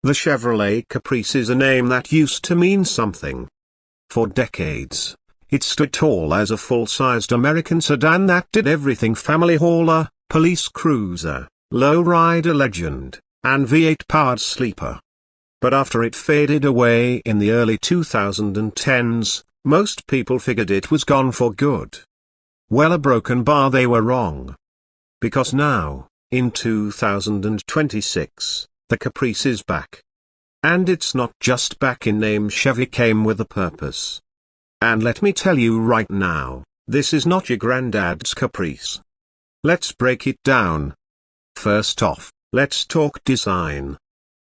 The Chevrolet Caprice is a name that used to mean something. For decades, it stood tall as a full-sized American sedan that did everything: family hauler, police cruiser, low-rider legend, and V8 powered sleeper. But after it faded away in the early 2010s, most people figured it was gone for good. Well, a broken bar, they were wrong. Because now, in 2026, the Caprice is back. And it's not just back in name. Chevy came with a purpose. And let me tell you right now, this is not your granddad's Caprice. Let's break it down. First off, let's talk design.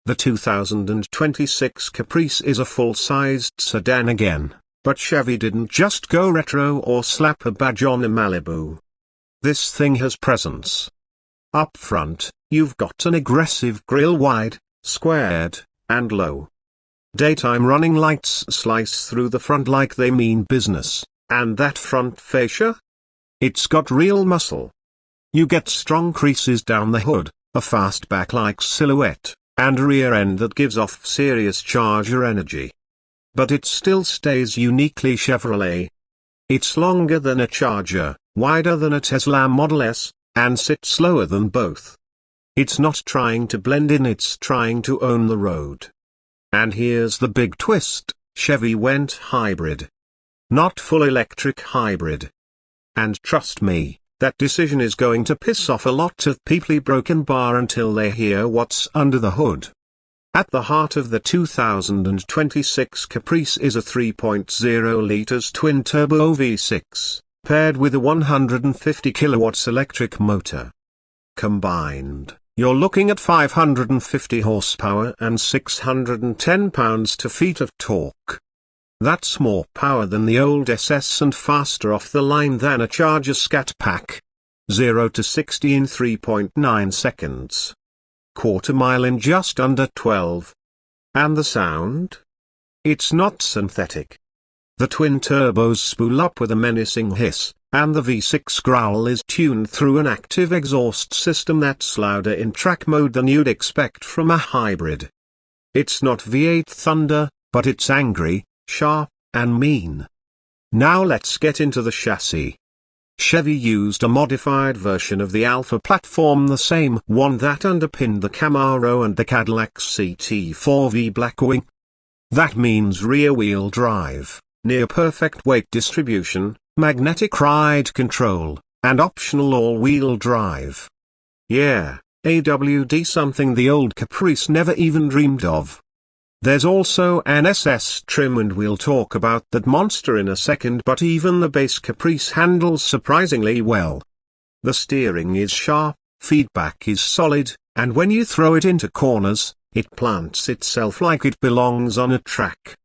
The 2026 Caprice is a full-sized sedan again, but Chevy didn't just go retro or slap a badge on a Malibu. This thing has presence. Up front, you've got an aggressive grille, wide, squared, and low. Daytime running lights slice through the front like they mean business, and that front fascia? It's got real muscle. You get strong creases down the hood, a fastback-like silhouette, and a rear end that gives off serious Charger energy. But it still stays uniquely Chevrolet. It's longer than a Charger, wider than a Tesla Model S, and sits lower than both. It's not trying to blend in, it's trying to own the road. And here's the big twist: Chevy went hybrid. Not full electric hybrid. And trust me, that decision is going to piss off a lot of people broken bar until they hear what's under the hood. At the heart of the 2026 Caprice is a 3.0 liters twin-turbo V6, paired with a 150 kilowatts electric motor. Combined, you're looking at 550 horsepower and 610 pounds-feet of torque. That's more power than the old SS and faster off the line than a Charger Scat Pack. 0 to 60 in 3.9 seconds. Quarter mile in just under 12. And the sound? It's not synthetic. The twin turbos spool up with a menacing hiss, and the V6 growl is tuned through an active exhaust system that's louder in track mode than you'd expect from a hybrid. It's not V8 thunder, but it's angry, sharp, and mean. Now let's get into the chassis. Chevy used a modified version of the Alpha platform, the same one that underpinned the Camaro and the Cadillac CT4V Blackwing. That means rear-wheel drive, near-perfect weight distribution, magnetic ride control, and optional all-wheel drive. Yeah, AWD, something the old Caprice never even dreamed of. There's also an SS trim, and we'll talk about that monster in a second, but even the base Caprice handles surprisingly well. The steering is sharp, feedback is solid, and when you throw it into corners, it plants itself like it belongs on a track.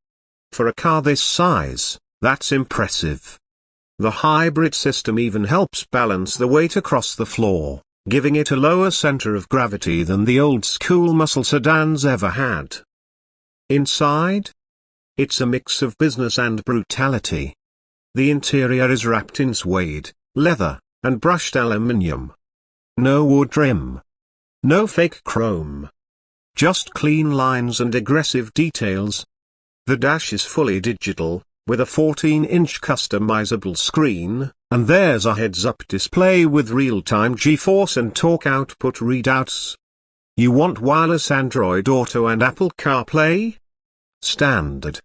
For a car this size, that's impressive. The hybrid system even helps balance the weight across the floor, giving it a lower center of gravity than the old-school muscle sedans ever had. Inside? It's a mix of business and brutality. The interior is wrapped in suede, leather, and brushed aluminium. No wood trim. No fake chrome. Just clean lines and aggressive details. The dash is fully digital, with a 14-inch customizable screen, and there's a heads-up display with real-time G-force and torque output readouts. You want wireless Android Auto and Apple CarPlay? Standard.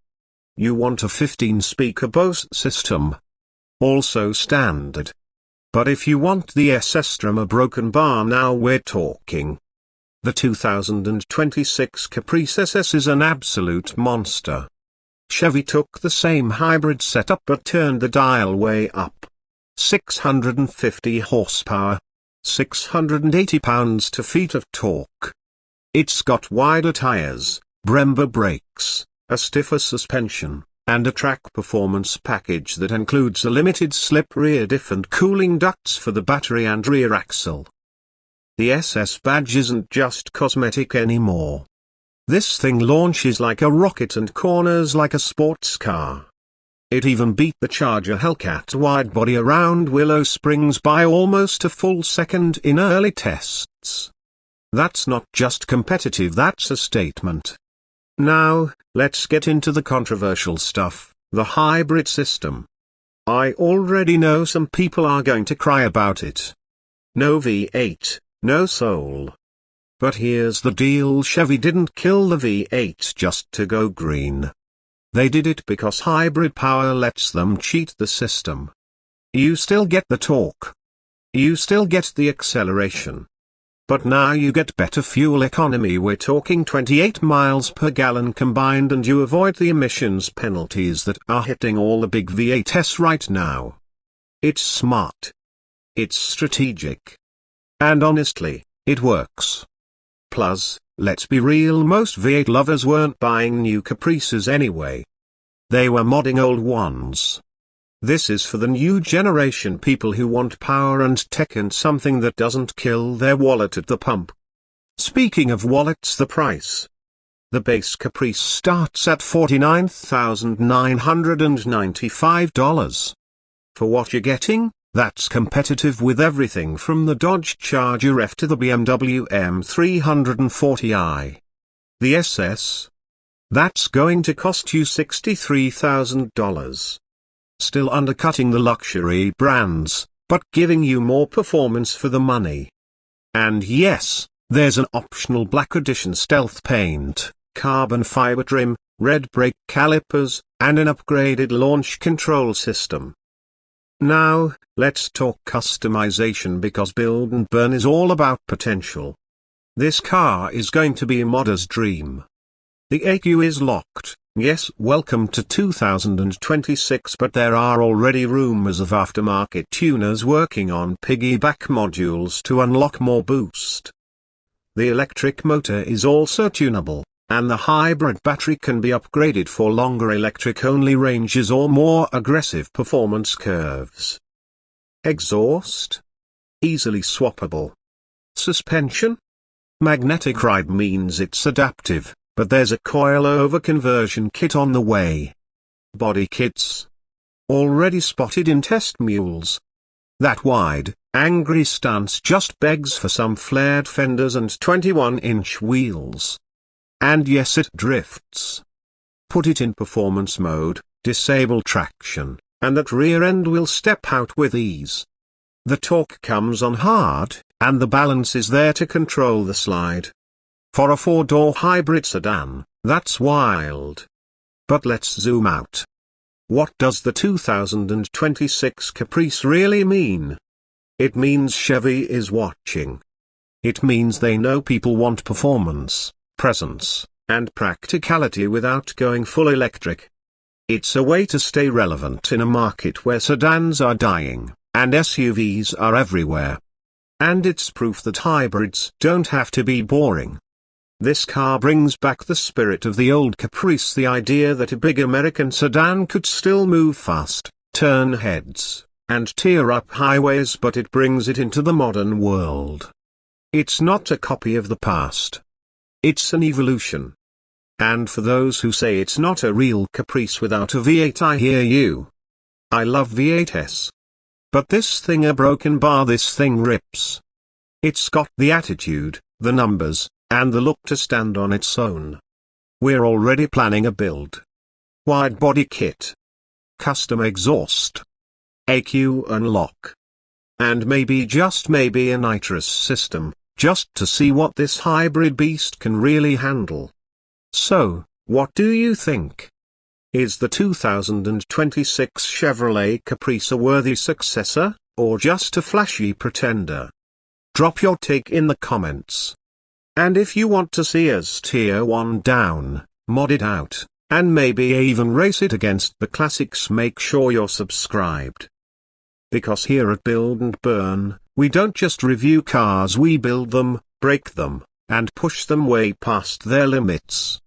You want a 15-speaker Bose system? Also standard. But if you want the SS from a broken bar, now we're talking. The 2026 Caprice SS is an absolute monster. Chevy took the same hybrid setup but turned the dial way up. 650 horsepower. 680 pounds-feet of torque. It's got wider tires, Brembo brakes, a stiffer suspension, and a track performance package that includes a limited-slip rear diff and cooling ducts for the battery and rear axle. The SS badge isn't just cosmetic anymore. This thing launches like a rocket and corners like a sports car. It even beat the Charger Hellcat widebody around Willow Springs by almost a full second in early tests. That's not just competitive, that's a statement. Now, let's get into the controversial stuff, the hybrid system. I already know some people are going to cry about it. No V8, no soul. But here's the deal: Chevy didn't kill the V8 just to go green. They did it because hybrid power lets them cheat the system. You still get the torque. You still get the acceleration. But now you get better fuel economy. We're talking 28 miles per gallon combined, and you avoid the emissions penalties that are hitting all the big V8s right now. It's smart. It's strategic. And honestly, it works. Plus, let's be real, most V8 lovers weren't buying new Caprices anyway. They were modding old ones. This is for the new generation people who want power and tech and something that doesn't kill their wallet at the pump. Speaking of wallets, the price. The base Caprice starts at $49,995. For what you're getting, that's competitive with everything from the Dodge Charger F to the BMW M340i. The SS? That's going to cost you $63,000. Still undercutting the luxury brands, but giving you more performance for the money. And yes, there's an optional black edition stealth paint, carbon fiber trim, red brake calipers, and an upgraded launch control system. Now, let's talk customization, because build and burn is all about potential. This car is going to be a modder's dream. The AQ is locked. Yes, welcome to 2026, but there are already rumors of aftermarket tuners working on piggyback modules to unlock more boost. The electric motor is also tunable, and the hybrid battery can be upgraded for longer electric-only ranges or more aggressive performance curves. Exhaust? Easily swappable. Suspension? Magnetic ride means it's adaptive. But there's a coil-over conversion kit on the way. Body kits? Already spotted in test mules. That wide, angry stance just begs for some flared fenders and 21-inch wheels. And yes, it drifts. Put it in performance mode, disable traction, and that rear end will step out with ease. The torque comes on hard, and the balance is there to control the slide. For a four-door hybrid sedan, that's wild. But let's zoom out. What does the 2026 Caprice really mean? It means Chevy is watching. It means they know people want performance, presence, and practicality without going full electric. It's a way to stay relevant in a market where sedans are dying, and SUVs are everywhere. And it's proof that hybrids don't have to be boring. This car brings back the spirit of the old Caprice, the idea that a big American sedan could still move fast, turn heads, and tear up highways, but it brings it into the modern world. It's not a copy of the past. It's an evolution. And for those who say it's not a real Caprice without a V8, I hear you. I love V8s. But this thing a broken bar, this thing rips. It's got the attitude, the numbers, and the look to stand on its own. We're already planning a build. Wide body kit. Custom exhaust. AQ unlock. And maybe, just maybe, a nitrous system, just to see what this hybrid beast can really handle. So, what do you think? Is the 2026 Chevrolet Caprice a worthy successor, or just a flashy pretender? Drop your take in the comments. And if you want to see us tear one down, mod it out, and maybe even race it against the classics, make sure you're subscribed. Because here at Build and Burn, we don't just review cars, we build them, break them, and push them way past their limits.